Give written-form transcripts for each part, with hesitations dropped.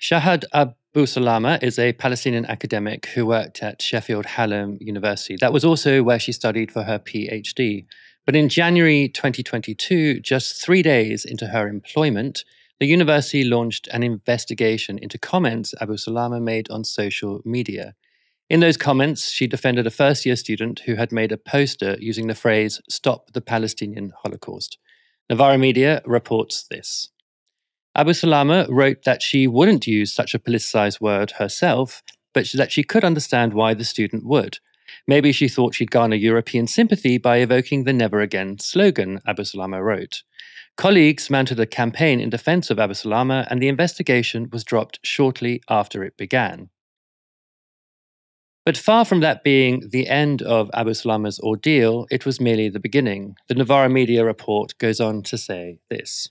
Shahad Abu Salama is a Palestinian academic who worked at Sheffield Hallam University. That was also where she studied for her PhD. But in January 2022, just 3 days into her employment, the university launched an investigation into comments Abu Salama made on social media. In those comments, she defended a first year student who had made a poster using the phrase, "Stop the Palestinian Holocaust." Novara Media reports this. Abu Salama wrote that she wouldn't use such a politicized word herself, but that she could understand why the student would. Maybe she thought she'd garner European sympathy by evoking the Never Again slogan, Abu Salama wrote. Colleagues mounted a campaign in defense of Abu Salama, and the investigation was dropped shortly after it began. But far from that being the end of Abu Salama's ordeal, it was merely the beginning. The Novara Media report goes on to say this.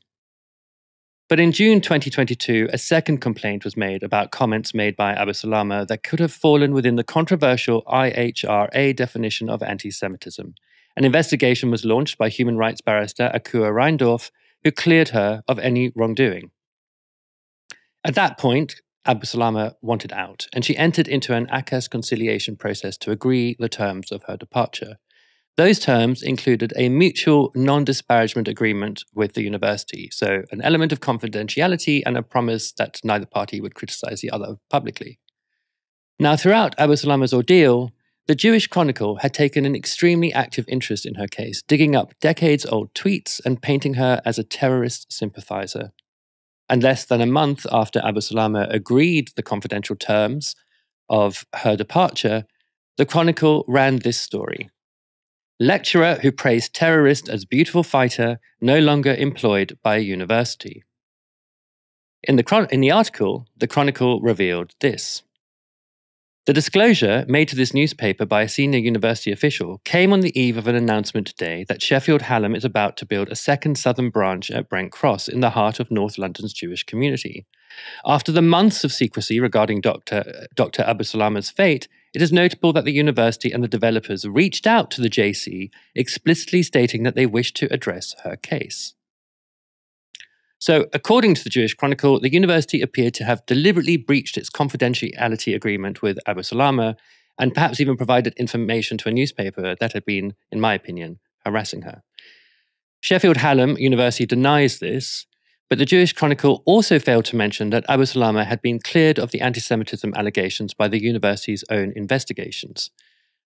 But in June 2022, a second complaint was made about comments made by Abu Salama that could have fallen within the controversial IHRA definition of anti-Semitism. An investigation was launched by human rights barrister Akua Reindorf, who cleared her of any wrongdoing. At that point, Abu Salama wanted out, and she entered into an ACAS conciliation process to agree the terms of her departure. Those terms included a mutual non-disparagement agreement with the university, so an element of confidentiality and a promise that neither party would criticize the other publicly. Now, throughout Abu Salama's ordeal, the Jewish Chronicle had taken an extremely active interest in her case, digging up decades-old tweets and painting her as a terrorist sympathizer. And less than a month after Abu Salama agreed the confidential terms of her departure, the Chronicle ran this story. Lecturer who praised terrorist as beautiful fighter, no longer employed by a university. In the article, the Chronicle revealed this. The disclosure made to this newspaper by a senior university official came on the eve of an announcement today that Sheffield Hallam is about to build a second southern branch at Brent Cross in the heart of North London's Jewish community. After the months of secrecy regarding Dr. Abu Salama's fate, it is notable that the university and the developers reached out to the JC, explicitly stating that they wished to address her case. So, according to the Jewish Chronicle, the university appeared to have deliberately breached its confidentiality agreement with Abu Salama and perhaps even provided information to a newspaper that had been, in my opinion, harassing her. Sheffield Hallam University denies this, but the Jewish Chronicle also failed to mention that Abu Salama had been cleared of the anti-Semitism allegations by the university's own investigations.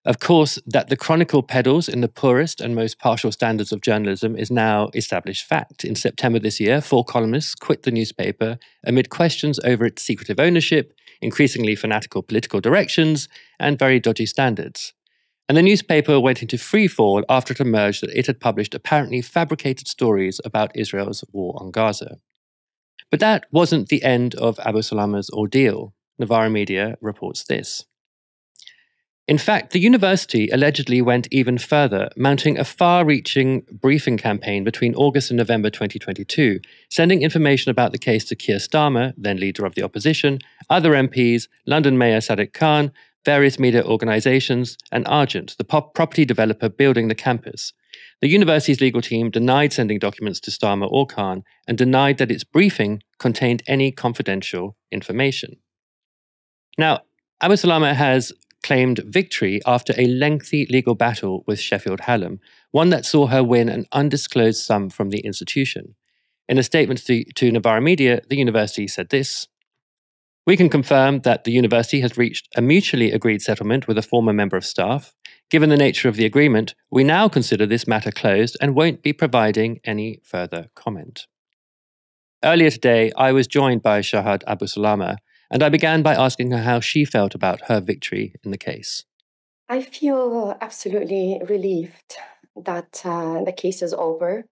Of course, that the Chronicle peddles in the poorest and most partial standards of journalism is now established fact. In September this year, 4 columnists quit the newspaper amid questions over its secretive ownership, increasingly fanatical political directions, and very dodgy standards. And the newspaper went into free fall after it emerged that it had published apparently fabricated stories about Israel's war on Gaza. But that wasn't the end of Abu Salama's ordeal. Novara Media reports this. In fact, the university allegedly went even further, mounting a far-reaching briefing campaign between August and November 2022, sending information about the case to Keir Starmer, then leader of the opposition, other MPs, London Mayor Sadiq Khan, various media organizations, and Argent, the property developer building the campus. The university's legal team denied sending documents to Starmer or Khan and denied that its briefing contained any confidential information. Now, Abu Salama has claimed victory after a lengthy legal battle with Sheffield Hallam, one that saw her win an undisclosed sum from the institution. In a statement to Novara Media, the university said this. We can confirm that the university has reached a mutually agreed settlement with a former member of staff. Given the nature of the agreement, we now consider this matter closed and won't be providing any further comment. Earlier today, I was joined by Shahad Abu Salama, and I began by asking her how she felt about her victory in the case. I feel absolutely relieved that the case is over.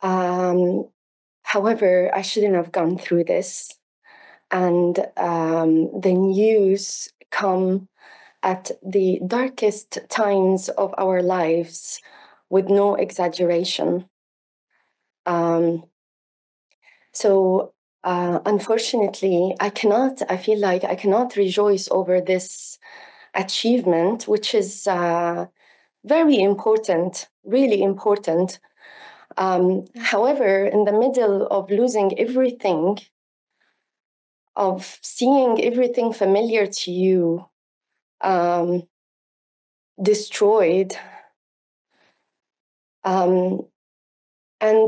However, I shouldn't have gone through this. And the news come at the darkest times of our lives with no exaggeration. Unfortunately, I feel like I cannot rejoice over this achievement, which is very important, really important. However, in the middle of losing everything, of seeing everything familiar to you destroyed, and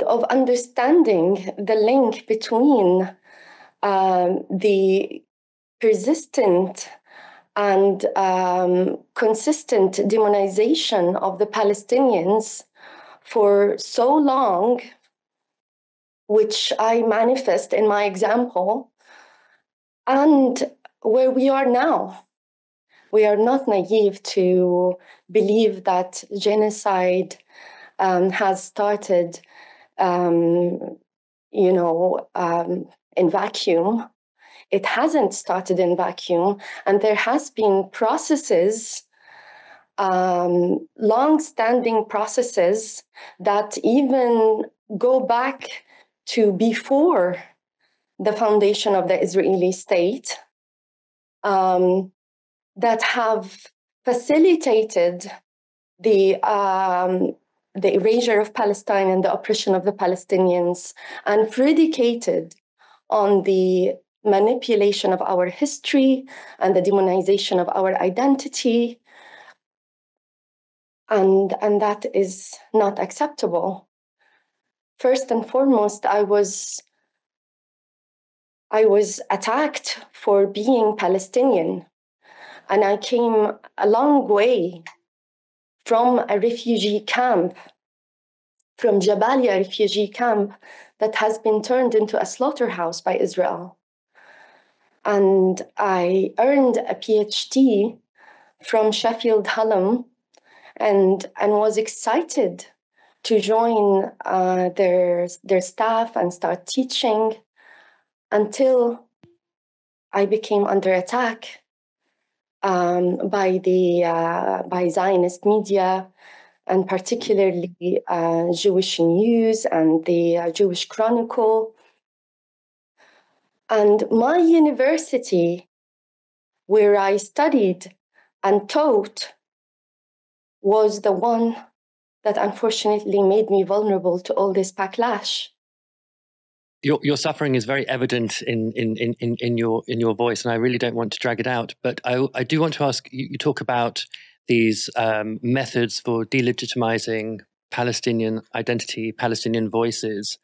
of understanding the link between the persistent and consistent demonization of the Palestinians for so long, which I manifest in my example, and where we are now. We are not naive to believe that genocide has started, in vacuum. It hasn't started in vacuum, and there has been processes, long-standing processes that even go back to before the foundation of the Israeli state, that have facilitated the erasure of Palestine and the oppression of the Palestinians, and predicated on the manipulation of our history and the demonization of our identity. And that is not acceptable. First and foremost, I was attacked for being Palestinian, and I came a long way from a refugee camp, from Jabalia refugee camp that has been turned into a slaughterhouse by Israel. And I earned a PhD from Sheffield Hallam, and was excited to join their staff and start teaching, until I became under attack by Zionist media, and particularly Jewish news and the Jewish Chronicle. And my university, where I studied and taught, was the one that unfortunately made me vulnerable to all this backlash. Your suffering is very evident in your voice, and I really don't want to drag it out. But I do want to ask. You talk about these methods for delegitimizing Palestinian identity, Palestinian voices.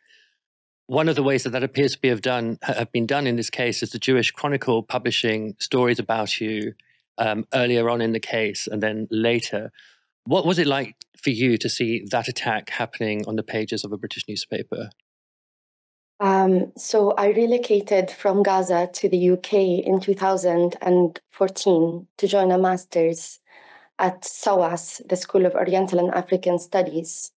One of the ways that appears to have been done in this case is the Jewish Chronicle publishing stories about you earlier on in the case, and then later. What was it like for you to see that attack happening on the pages of a British newspaper? So I relocated from Gaza to the UK in 2014 to join a master's at SOAS, the School of Oriental and African Studies.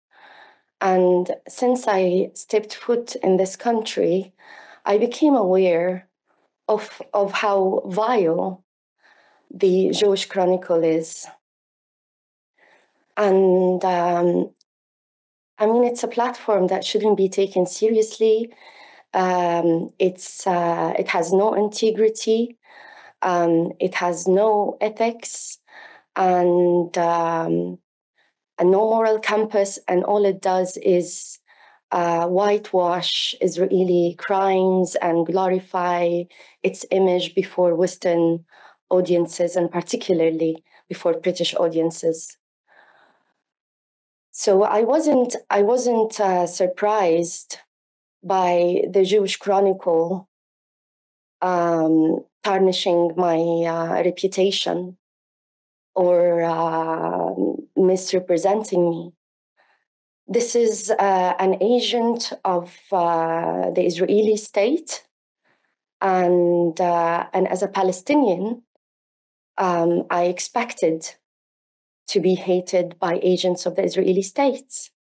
And since I stepped foot in this country, I became aware of how vile the Jewish Chronicle is. And it's a platform that shouldn't be taken seriously. It has no integrity. It has no ethics, and no moral compass. And all it does is whitewash Israeli crimes and glorify its image before Western audiences, and particularly before British audiences. So I wasn't surprised by the Jewish Chronicle tarnishing my reputation or misrepresenting me. This is an agent of the Israeli state, and as a Palestinian, I expected to be hated by agents of the Israeli state.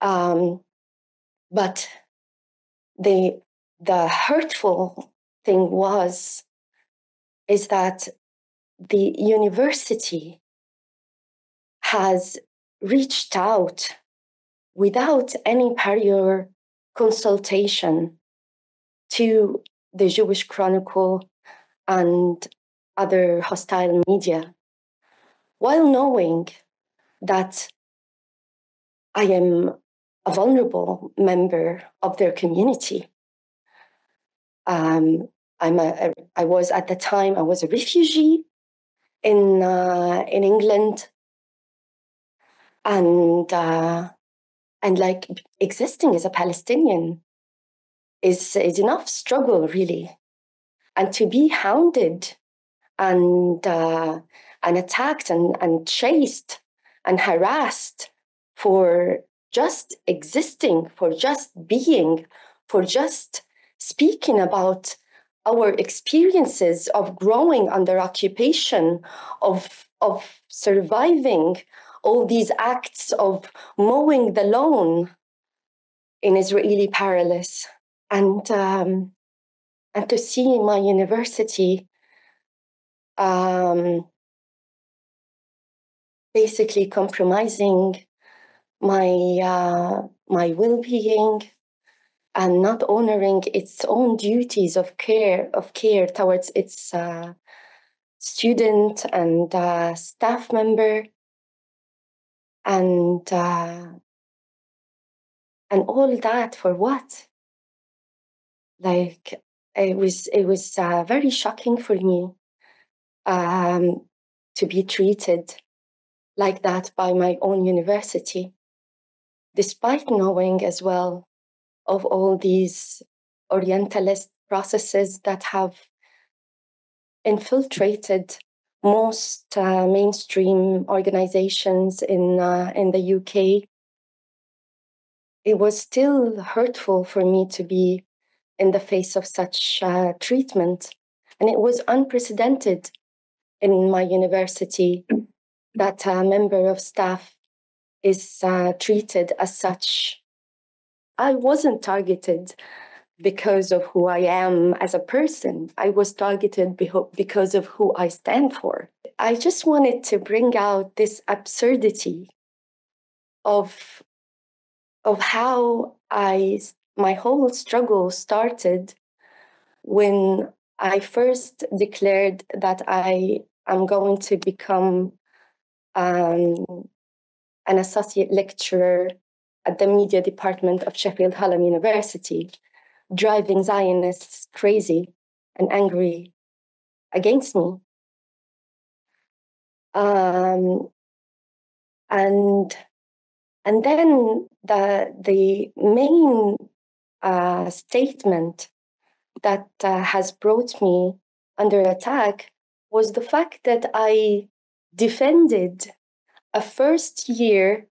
But the hurtful thing is that the university has reached out without any prior consultation to the Jewish Chronicle and other hostile media, while knowing that I am a vulnerable member of their community. Um, I was at the time, I was a refugee in England, and like existing as a Palestinian is enough struggle, really. And to be hounded and attacked and chased and harassed for just existing, for just being, for just speaking about our experiences of growing under occupation, of surviving all these acts of mowing the lawn in Israeli parallels. And to see my university basically compromising my well-being and not honoring its own duties of care towards its student and staff member, and all that for what? Like, it was very shocking for me to be treated like that by my own university, despite knowing as well of all these Orientalist processes that have infiltrated most mainstream organizations in the UK. It was still hurtful for me to be in the face of such treatment, and it was unprecedented in my university that a member of staff is treated as such. I wasn't targeted because of who I am as a person. I was targeted because of who I stand for. I just wanted to bring out this absurdity of how my whole struggle started when I first declared that I am going to become an associate lecturer at the media department of Sheffield Hallam University, driving Zionists crazy and angry against me. And then the main statement that has brought me under attack was the fact that I defended a first-year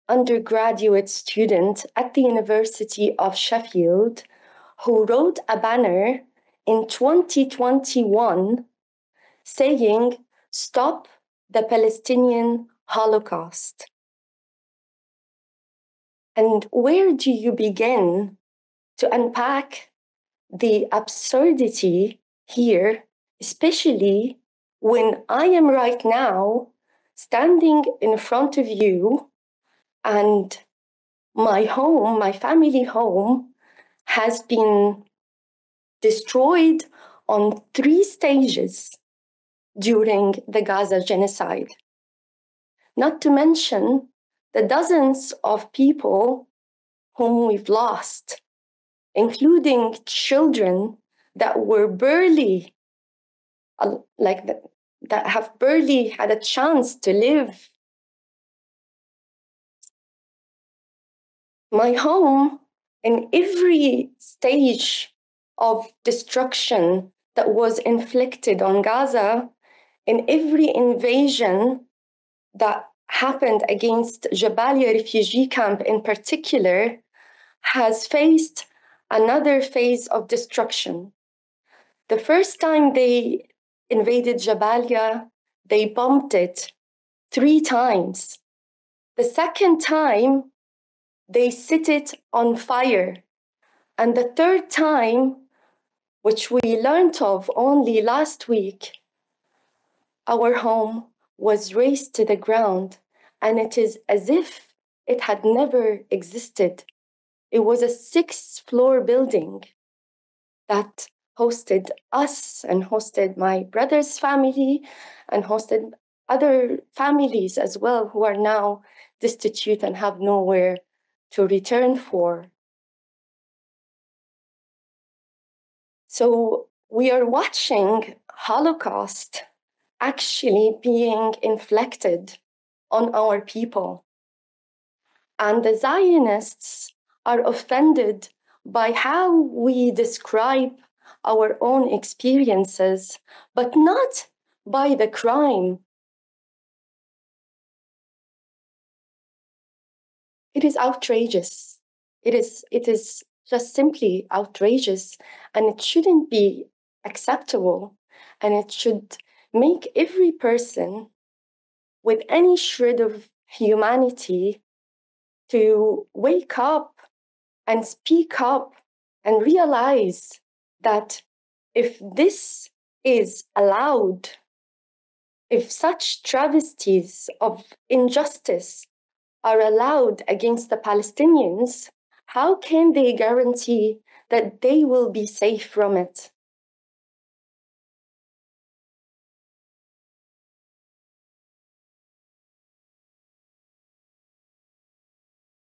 undergraduate student at the University of Sheffield who wrote a banner in 2021 saying, "Stop the Palestinian Holocaust." And where do you begin to unpack the absurdity here, especially when I am right now standing in front of you and my home, my family home, has been destroyed on 3 stages during the Gaza genocide. Not to mention the dozens of people whom we've lost, including children that were barely, that have barely had a chance to live. My home, in every stage of destruction that was inflicted on Gaza, in every invasion that happened against Jabalia refugee camp in particular, has faced another phase of destruction. The first time they invaded Jabalia, they bombed it 3 times. The second time, they set it on fire. And the third time, which we learned of only last week, our home was razed to the ground, and it is as if it had never existed. It was a 6-floor building that hosted us and hosted my brother's family and hosted other families as well who are now destitute and have nowhere to return for. So we are watching Holocaust actually being inflicted on our people. And the Zionists are offended by how we describe our own experiences, but not by the crime. It is outrageous. It is just simply outrageous, and it shouldn't be acceptable. And it should make every person with any shred of humanity to wake up and speak up and realize that if this is allowed, if such travesties of injustice are allowed against the Palestinians, how can they guarantee that they will be safe from it?